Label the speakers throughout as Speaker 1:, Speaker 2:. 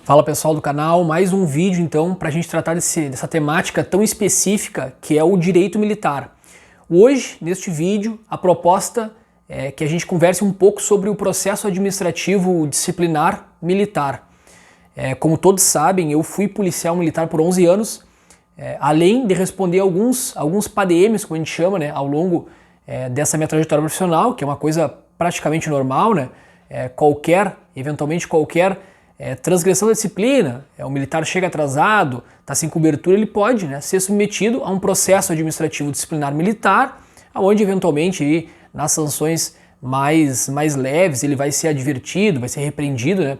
Speaker 1: Fala pessoal do canal, mais um vídeo então para a gente tratar dessa temática tão específica que é o direito militar. Hoje, neste vídeo, a proposta é que a gente converse um pouco sobre o processo administrativo disciplinar militar. Como todos sabem, eu fui policial militar por 11 anos, além de responder alguns PADMs, como a gente chama, né, ao longo dessa minha trajetória profissional, que é uma coisa praticamente normal, né, eventualmente qualquer transgressão da disciplina, o militar chega atrasado, está sem cobertura, ele pode, né, ser submetido a um processo administrativo disciplinar militar, onde eventualmente nas sanções mais leves ele vai ser advertido, vai ser repreendido, né,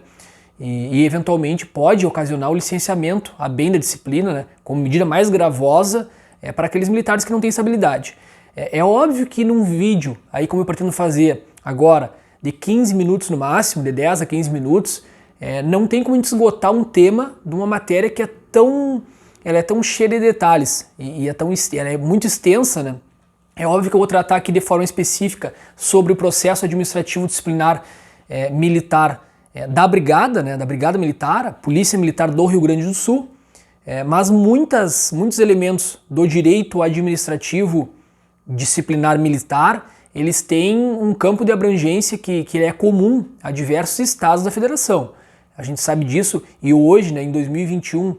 Speaker 1: e eventualmente pode ocasionar o licenciamento à bem da disciplina, né, como medida mais gravosa para aqueles militares que não têm estabilidade. É óbvio que num vídeo, aí como eu pretendo fazer agora, de 15 minutos no máximo, de 10 a 15 minutos, não tem como a gente esgotar um tema de uma matéria que ela é tão cheia de detalhes e ela é muito extensa, né? É óbvio que eu vou tratar aqui de forma específica sobre o processo administrativo disciplinar militar da Brigada, né, da Brigada Militar, a Polícia Militar do Rio Grande do Sul, mas muitos elementos do direito administrativo disciplinar militar, eles têm um campo de abrangência que é comum a diversos estados da federação. A gente sabe disso e hoje, né, em 2021,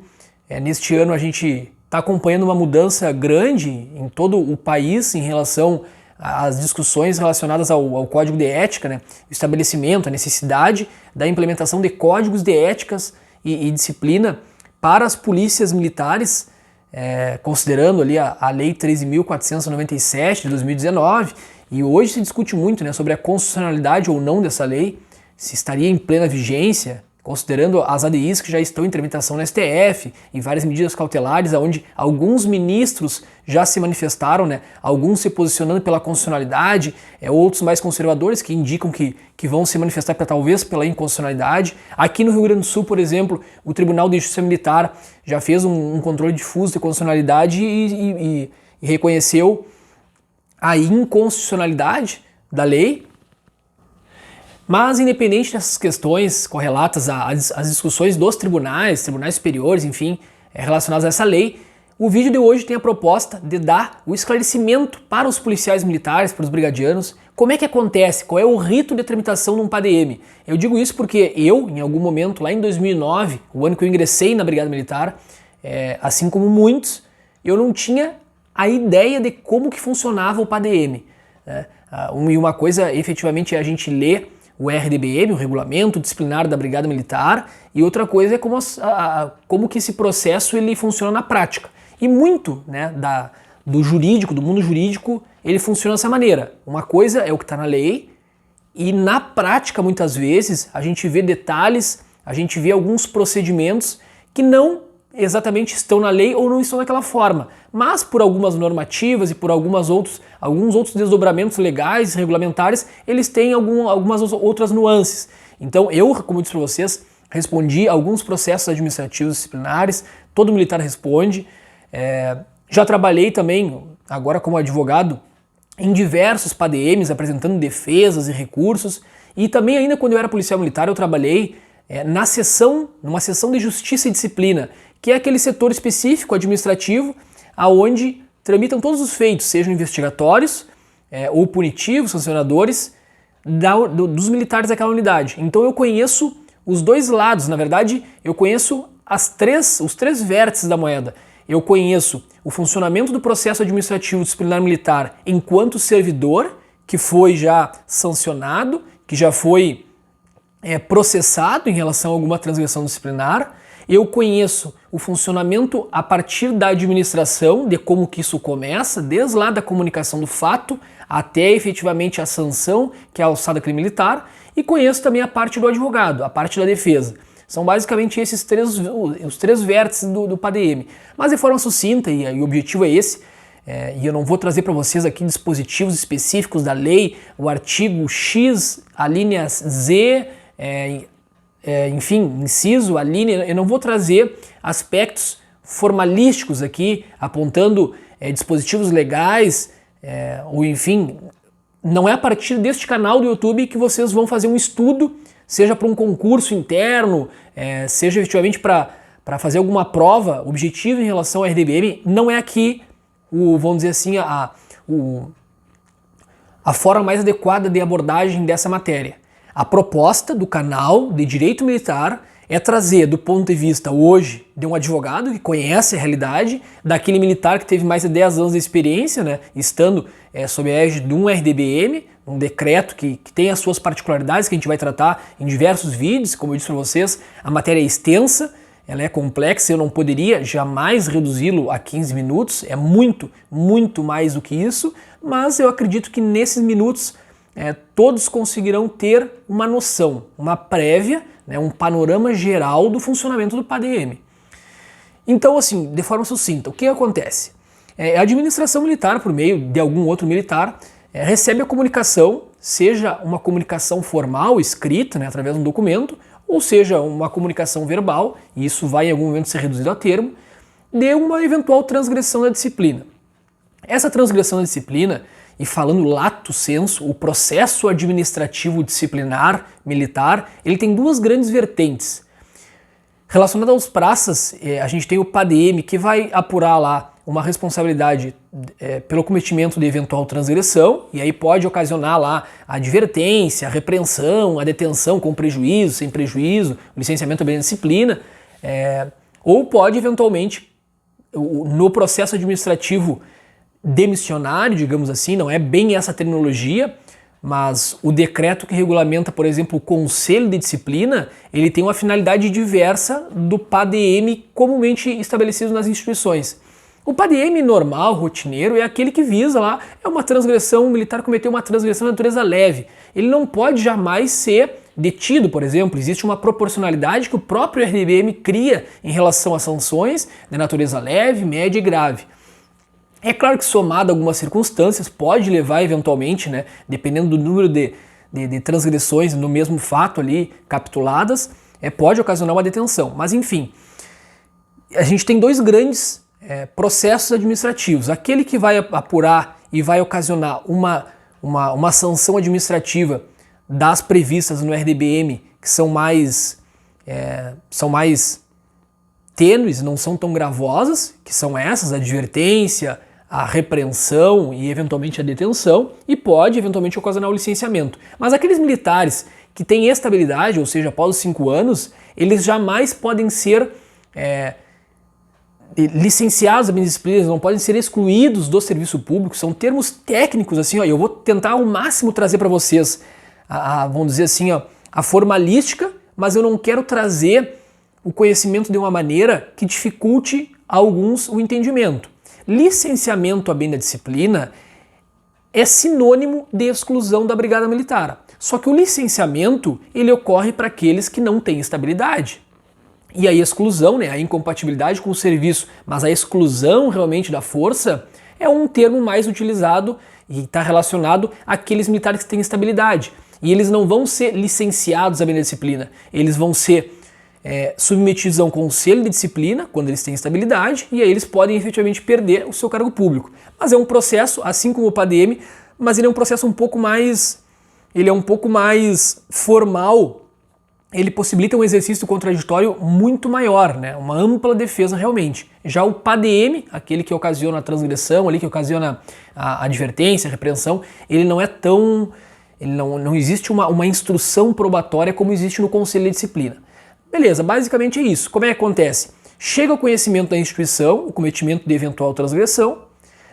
Speaker 1: neste ano a gente está acompanhando uma mudança grande em todo o país em relação às discussões relacionadas ao Código de Ética, né, o estabelecimento, a necessidade da implementação de códigos de éticas e disciplina para as polícias militares, considerando ali a Lei 13.497 de 2019, e hoje se discute muito, né, sobre a constitucionalidade ou não dessa lei, se estaria em plena vigência, considerando as ADIs que já estão em tramitação na STF e várias medidas cautelares, onde alguns ministros já se manifestaram, né, alguns se posicionando pela constitucionalidade, outros mais conservadores que indicam que vão se manifestar talvez pela inconstitucionalidade. Aqui no Rio Grande do Sul, por exemplo, o Tribunal de Justiça Militar já fez um controle difuso de constitucionalidade e reconheceu a inconstitucionalidade da lei. Mas independente dessas questões correlatas às discussões dos tribunais superiores, enfim, relacionadas a essa lei, o vídeo de hoje tem a proposta de dar o esclarecimento para os policiais militares, para os brigadianos, como é que acontece, qual é o rito de tramitação de um PADM. Eu digo isso porque eu, em algum momento, lá em 2009, o ano que eu ingressei na Brigada Militar, assim como muitos, eu não tinha a ideia de como que funcionava o PADM. E uma coisa, efetivamente, é a gente ler o RDBM, o Regulamento Disciplinar da Brigada Militar, e outra coisa é como que esse processo ele funciona na prática. E muito, né, do jurídico, do mundo jurídico, ele funciona dessa maneira. Uma coisa é o que está na lei, e na prática, muitas vezes, a gente vê detalhes, a gente vê alguns procedimentos que não exatamente estão na lei ou não estão daquela forma, mas por algumas normativas e por alguns outros desdobramentos legais, regulamentares, eles têm algumas outras nuances. Então eu, como eu disse para vocês, respondi alguns processos administrativos disciplinares, todo militar responde, já trabalhei também, agora como advogado, em diversos PADMs, apresentando defesas e recursos, e também ainda quando eu era policial militar eu trabalhei numa sessão de justiça e disciplina, que é aquele setor específico administrativo aonde tramitam todos os feitos, sejam investigatórios ou punitivos, sancionadores, dos militares daquela unidade. Então eu conheço os dois lados, na verdade eu conheço os três vértices da moeda. Eu conheço o funcionamento do processo administrativo disciplinar militar enquanto servidor, que foi já sancionado, que já foi processado em relação a alguma transgressão disciplinar. Eu conheço o funcionamento a partir da administração, de como que isso começa, desde lá da comunicação do fato até efetivamente a sanção, que é a alçada crime militar, e conheço também a parte do advogado, a parte da defesa. São basicamente esses os três vértices do PADM. Mas de forma sucinta, e o objetivo é esse, e eu não vou trazer para vocês aqui dispositivos específicos da lei, o artigo X, a linha Z, enfim, inciso, a linha, eu não vou trazer aspectos formalísticos aqui, apontando dispositivos legais, ou enfim, não é a partir deste canal do YouTube que vocês vão fazer um estudo seja para um concurso interno, seja efetivamente para fazer alguma prova objetiva em relação ao RDBM, não é aqui, vamos dizer assim, a forma mais adequada de abordagem dessa matéria. A proposta do canal de Direito Militar é trazer, do ponto de vista hoje de um advogado que conhece a realidade, daquele militar que teve mais de 10 anos de experiência, né, estando sob a égide de um RDBM, um decreto que tem as suas particularidades que a gente vai tratar em diversos vídeos. Como eu disse para vocês, a matéria é extensa, ela é complexa, eu não poderia jamais reduzi-lo a 15 minutos, é muito, muito mais do que isso, mas eu acredito que nesses minutos todos conseguirão ter uma noção, uma prévia, né, um panorama geral do funcionamento do PADM. Então, assim, de forma sucinta, o que acontece? A administração militar, por meio de algum outro militar, recebe a comunicação, seja uma comunicação formal, escrita, né, através de um documento, ou seja, uma comunicação verbal, e isso vai em algum momento ser reduzido a termo, de uma eventual transgressão da disciplina. Essa transgressão da disciplina, e falando lato sensu, o processo administrativo disciplinar militar, ele tem duas grandes vertentes. Relacionado aos praças, a gente tem o PADM, que vai apurar lá uma responsabilidade pelo cometimento de eventual transgressão, e aí pode ocasionar lá a advertência, a repreensão, a detenção com prejuízo, sem prejuízo, o licenciamento também da disciplina, ou pode eventualmente, no processo administrativo demissionário, digamos assim, não é bem essa terminologia, mas o decreto que regulamenta, por exemplo, o Conselho de Disciplina, ele tem uma finalidade diversa do PADM comumente estabelecido nas instituições. O PADM normal, rotineiro, é aquele que visa lá, é uma transgressão, o militar cometeu uma transgressão de natureza leve. Ele não pode jamais ser detido, por exemplo. Existe uma proporcionalidade que o próprio RDBM cria em relação a sanções de natureza leve, média e grave. É claro que somado a algumas circunstâncias pode levar eventualmente, né, dependendo do número de transgressões no mesmo fato ali capituladas, pode ocasionar uma detenção. Mas enfim, a gente tem dois grandes processos administrativos. Aquele que vai apurar e vai ocasionar uma sanção administrativa das previstas no RDBM, que são mais tênues, não são tão gravosas, que são essas, a advertência, a repreensão e eventualmente a detenção, e pode eventualmente ocasionar o licenciamento. Mas aqueles militares que têm estabilidade, ou seja, após os 5 anos, eles jamais podem ser licenciados da disciplina, não podem ser excluídos do serviço público. São termos técnicos, assim, ó, eu vou tentar ao máximo trazer para vocês, vamos dizer assim, ó, a formalística, mas eu não quero trazer o conhecimento de uma maneira que dificulte a alguns o entendimento. Licenciamento a bem da disciplina é sinônimo de exclusão da Brigada Militar. Só que o licenciamento, ele ocorre para aqueles que não têm estabilidade. E a exclusão, né, a incompatibilidade com o serviço, mas a exclusão realmente da força é um termo mais utilizado e está relacionado àqueles militares que têm estabilidade. E eles não vão ser licenciados a bem da disciplina, eles vão ser submetidos a um conselho de disciplina quando eles têm estabilidade, e aí eles podem efetivamente perder o seu cargo público. Mas é um processo, assim como o PADM, mas ele é um processo um pouco mais formal. Ele possibilita um exercício contraditório muito maior, né? Uma ampla defesa realmente. Já o PADM, aquele que ocasiona a transgressão, ali que ocasiona a advertência, a repreensão, ele não é tão... não existe uma instrução probatória como existe no Conselho de Disciplina. Beleza, basicamente é isso. Como é que acontece? Chega ao conhecimento da instituição, o cometimento de eventual transgressão,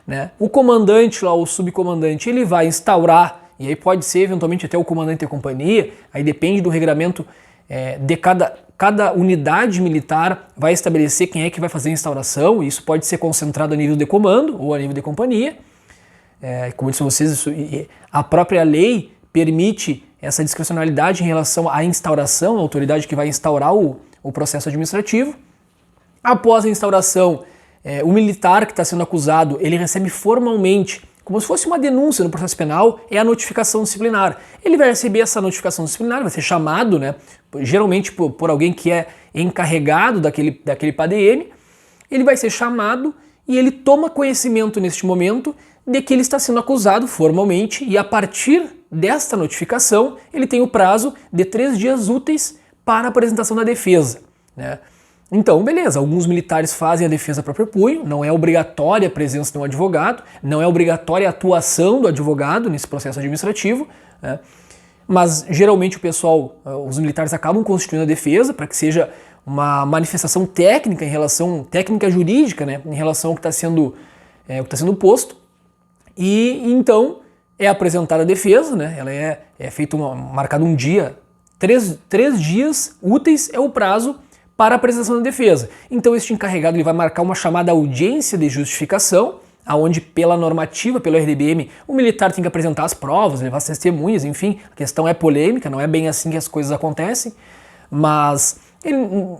Speaker 1: né? O comandante lá, o subcomandante, ele vai instaurar, e aí pode ser eventualmente até o comandante da companhia, aí depende do regramento de cada unidade militar, vai estabelecer quem é que vai fazer a instauração, e isso pode ser concentrado a nível de comando ou a nível de companhia. Como eu disse a vocês, a própria lei permite essa discricionalidade em relação à instauração, a autoridade que vai instaurar o processo administrativo. Após a instauração, o militar que está sendo acusado, ele recebe formalmente, como se fosse uma denúncia no processo penal, a notificação disciplinar. Ele vai receber essa notificação disciplinar, vai ser chamado, né, geralmente por alguém que é encarregado daquele PADM, ele vai ser chamado e ele toma conhecimento neste momento de que ele está sendo acusado formalmente, e a partir desta notificação ele tem o prazo de 3 dias úteis para a apresentação da defesa, né? Então, beleza, alguns militares fazem a defesa a próprio punho, não é obrigatória a presença de um advogado, não é obrigatória a atuação do advogado nesse processo administrativo, né? Mas geralmente o pessoal, os militares acabam constituindo a defesa para que seja uma manifestação técnica técnica jurídica, né, em relação ao que está sendo posto, e então é apresentada a defesa, né, ela é feito marcado um dia, três dias úteis é o prazo para a apresentação da defesa. Então este encarregado ele vai marcar uma chamada audiência de justificação, aonde pela normativa, pelo RDBM, o militar tem que apresentar as provas, levar as testemunhas, enfim, a questão é polêmica, não é bem assim que as coisas acontecem, mas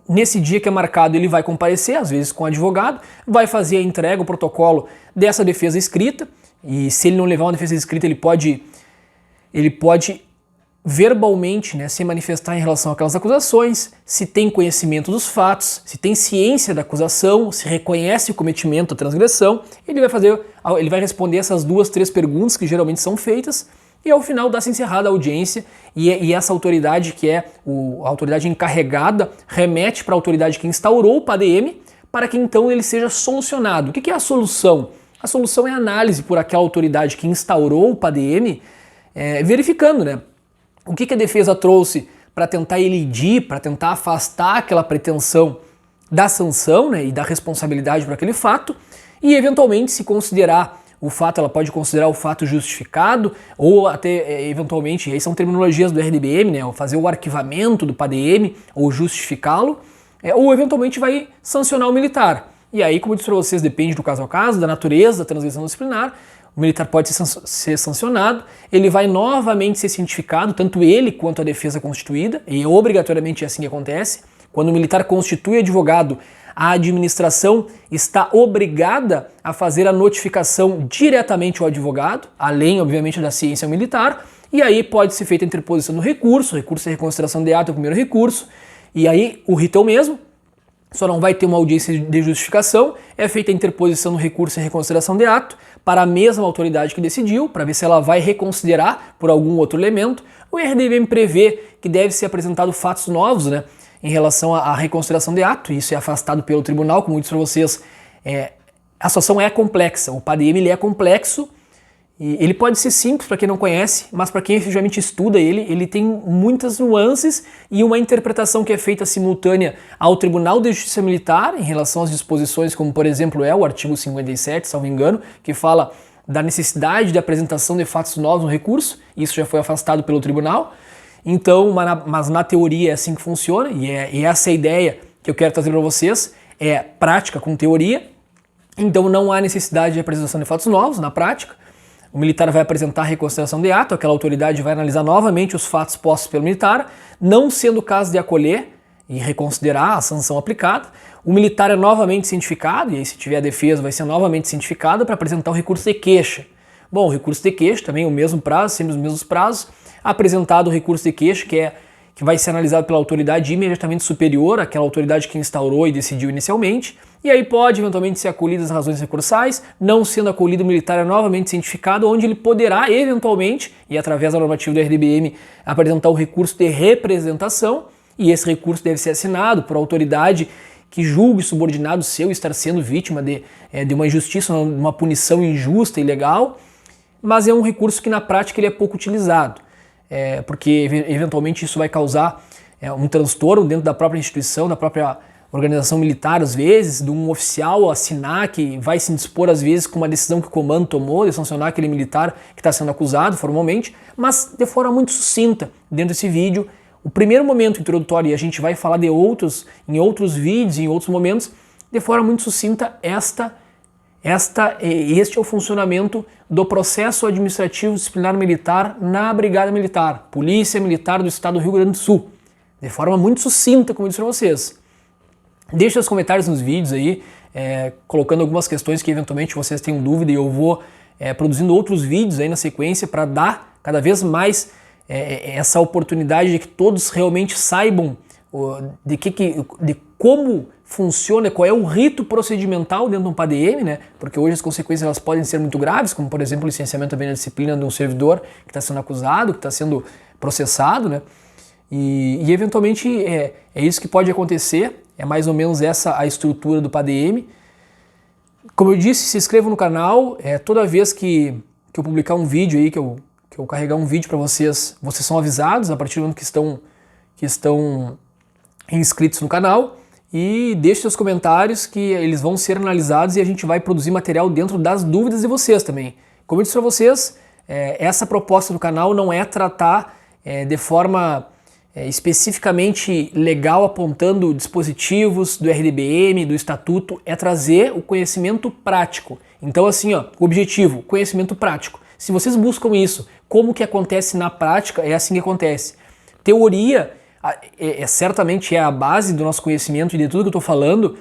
Speaker 1: nesse dia que é marcado ele vai comparecer, às vezes com o advogado, vai fazer a entrega, o protocolo dessa defesa escrita, e se ele não levar uma defesa escrita ele pode verbalmente, né, se manifestar em relação àquelas acusações, se tem conhecimento dos fatos, se tem ciência da acusação, se reconhece o cometimento da transgressão, ele vai responder essas 2, 3 perguntas que geralmente são feitas, e ao final dá-se encerrada a audiência, e essa autoridade, que é a autoridade encarregada, remete para a autoridade que instaurou o PADM, para que então ele seja solucionado. O que é a solução? A solução é a análise por aquela autoridade que instaurou o PADM, verificando, né, o que a defesa trouxe para tentar elidir, para tentar afastar aquela pretensão da sanção, né, e da responsabilidade por aquele fato, e eventualmente se considerar o fato, ela pode considerar o fato justificado, ou até eventualmente, aí são terminologias do RDBM, né, fazer o arquivamento do PADM, ou justificá-lo, ou eventualmente vai sancionar o militar. E aí, como eu disse para vocês, depende do caso ao caso, da natureza da transgressão disciplinar. O militar pode ser sancionado, ele vai novamente ser cientificado, tanto ele quanto a defesa constituída, e obrigatoriamente é assim que acontece. Quando o militar constitui advogado, a administração está obrigada a fazer a notificação diretamente ao advogado, além, obviamente, da ciência militar, e aí pode ser feita a interposição do recurso de reconsideração de ato é o primeiro recurso, e aí o rito é o mesmo, só não vai ter uma audiência de justificação, é feita a interposição do recurso de reconsideração de ato para a mesma autoridade que decidiu, para ver se ela vai reconsiderar por algum outro elemento. O RDBM prevê que deve ser apresentado fatos novos, né, em relação à reconsideração de ato, isso é afastado pelo tribunal, como eu disse para vocês, a situação é complexa, o PADM ele é complexo, e ele pode ser simples para quem não conhece, mas para quem efetivamente estuda ele tem muitas nuances e uma interpretação que é feita simultânea ao Tribunal de Justiça Militar em relação às disposições, como por exemplo o artigo 57, salvo engano, que fala da necessidade de apresentação de fatos novos no recurso, isso já foi afastado pelo tribunal, então, mas na teoria é assim que funciona, e essa é a ideia que eu quero trazer para vocês, é prática com teoria, então não há necessidade de apresentação de fatos novos na prática. O militar vai apresentar a reconsideração de ato, aquela autoridade vai analisar novamente os fatos postos pelo militar, não sendo o caso de acolher e reconsiderar a sanção aplicada. O militar é novamente cientificado, e aí se tiver a defesa vai ser novamente cientificado para apresentar o recurso de queixa. Bom, o recurso de queixa também o mesmo prazo, sempre os mesmos prazos. Apresentado o recurso de queixa, que vai ser analisado pela autoridade imediatamente superior àquela autoridade que instaurou e decidiu inicialmente, e aí pode eventualmente ser acolhido as razões recursais, não sendo acolhido o militar é novamente cientificado, onde ele poderá eventualmente, e através da normativa do RDBM, apresentar o recurso de representação, e esse recurso deve ser assinado por autoridade que julgue subordinado seu estar sendo vítima de uma injustiça, uma punição injusta e ilegal, mas é um recurso que na prática ele é pouco utilizado. Porque eventualmente isso vai causar um transtorno dentro da própria instituição, da própria organização militar, às vezes, de um oficial assinar que vai se indispor, às vezes, com uma decisão que o comando tomou de sancionar aquele militar que está sendo acusado formalmente, mas de forma muito sucinta dentro desse vídeo. O primeiro momento introdutório, e a gente vai falar de em outros vídeos, em outros momentos, de forma muito sucinta, este é o funcionamento do processo administrativo disciplinar militar na Brigada Militar, Polícia Militar do Estado do Rio Grande do Sul. De forma muito sucinta, como eu disse para vocês. Deixe os comentários nos vídeos aí, colocando algumas questões que eventualmente vocês tenham dúvida, e eu vou produzindo outros vídeos aí na sequência para dar cada vez mais essa oportunidade de que todos realmente saibam de como funciona, qual é o rito procedimental dentro de um PADM, né? Porque hoje as consequências elas podem ser muito graves, como por exemplo o licenciamento também da disciplina de um servidor que está sendo acusado, que está sendo processado, né? e eventualmente é isso que pode acontecer, é mais ou menos essa a estrutura do PADM. Como eu disse, se inscreva no canal, toda vez que eu publicar um vídeo aí, que eu carregar um vídeo para vocês, vocês são avisados a partir do momento que estão inscritos no canal, e deixe seus comentários que eles vão ser analisados e a gente vai produzir material dentro das dúvidas de vocês também. Como eu disse para vocês, essa proposta do canal não é tratar de forma especificamente legal apontando dispositivos do RDBM, do Estatuto, é trazer o conhecimento prático. Então assim, ó, o objetivo, conhecimento prático. Se vocês buscam isso, como que acontece na prática, é assim que acontece. Teoria certamente é a base do nosso conhecimento e de tudo que eu estou falando,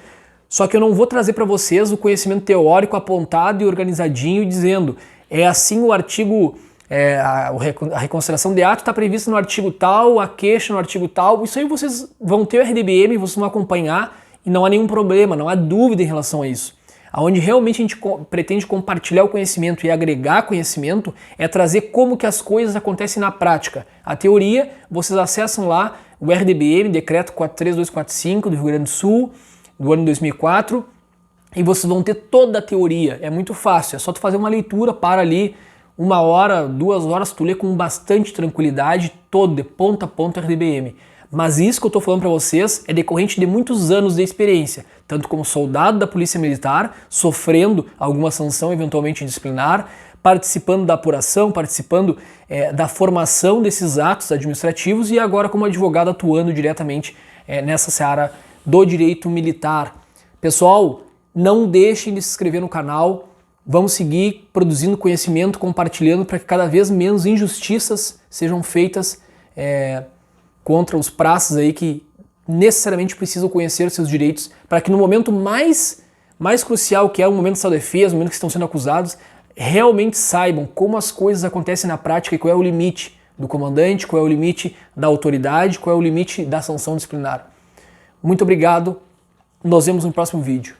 Speaker 1: só que eu não vou trazer para vocês o conhecimento teórico apontado e organizadinho dizendo é assim o artigo, a reconsideração de ato está prevista no artigo tal, a queixa no artigo tal. Isso aí vocês vão ter o RDBM, vocês vão acompanhar e não há nenhum problema, não há dúvida em relação a isso. Onde realmente a gente pretende compartilhar o conhecimento e agregar conhecimento é trazer como que as coisas acontecem na prática. A teoria, vocês acessam lá o RDBM, Decreto 43245 do Rio Grande do Sul, do ano 2004, e vocês vão ter toda a teoria. É muito fácil, é só tu fazer uma leitura, para ali 1 hora, 2 horas, tu lê com bastante tranquilidade todo, de ponta a ponta RDBM. Mas isso que eu estou falando para vocês é decorrente de muitos anos de experiência, tanto como soldado da Polícia Militar, sofrendo alguma sanção eventualmente disciplinar, participando da apuração, participando da formação desses atos administrativos e agora como advogado atuando diretamente nessa seara do direito militar. Pessoal, não deixem de se inscrever no canal, vamos seguir produzindo conhecimento, compartilhando para que cada vez menos injustiças sejam feitas contra os praças aí que necessariamente precisam conhecer seus direitos para que no momento mais crucial, que é o momento da sua defesa, o momento que estão sendo acusados, realmente saibam como as coisas acontecem na prática e qual é o limite do comandante, qual é o limite da autoridade, qual é o limite da sanção disciplinar. Muito obrigado, nos vemos no próximo vídeo.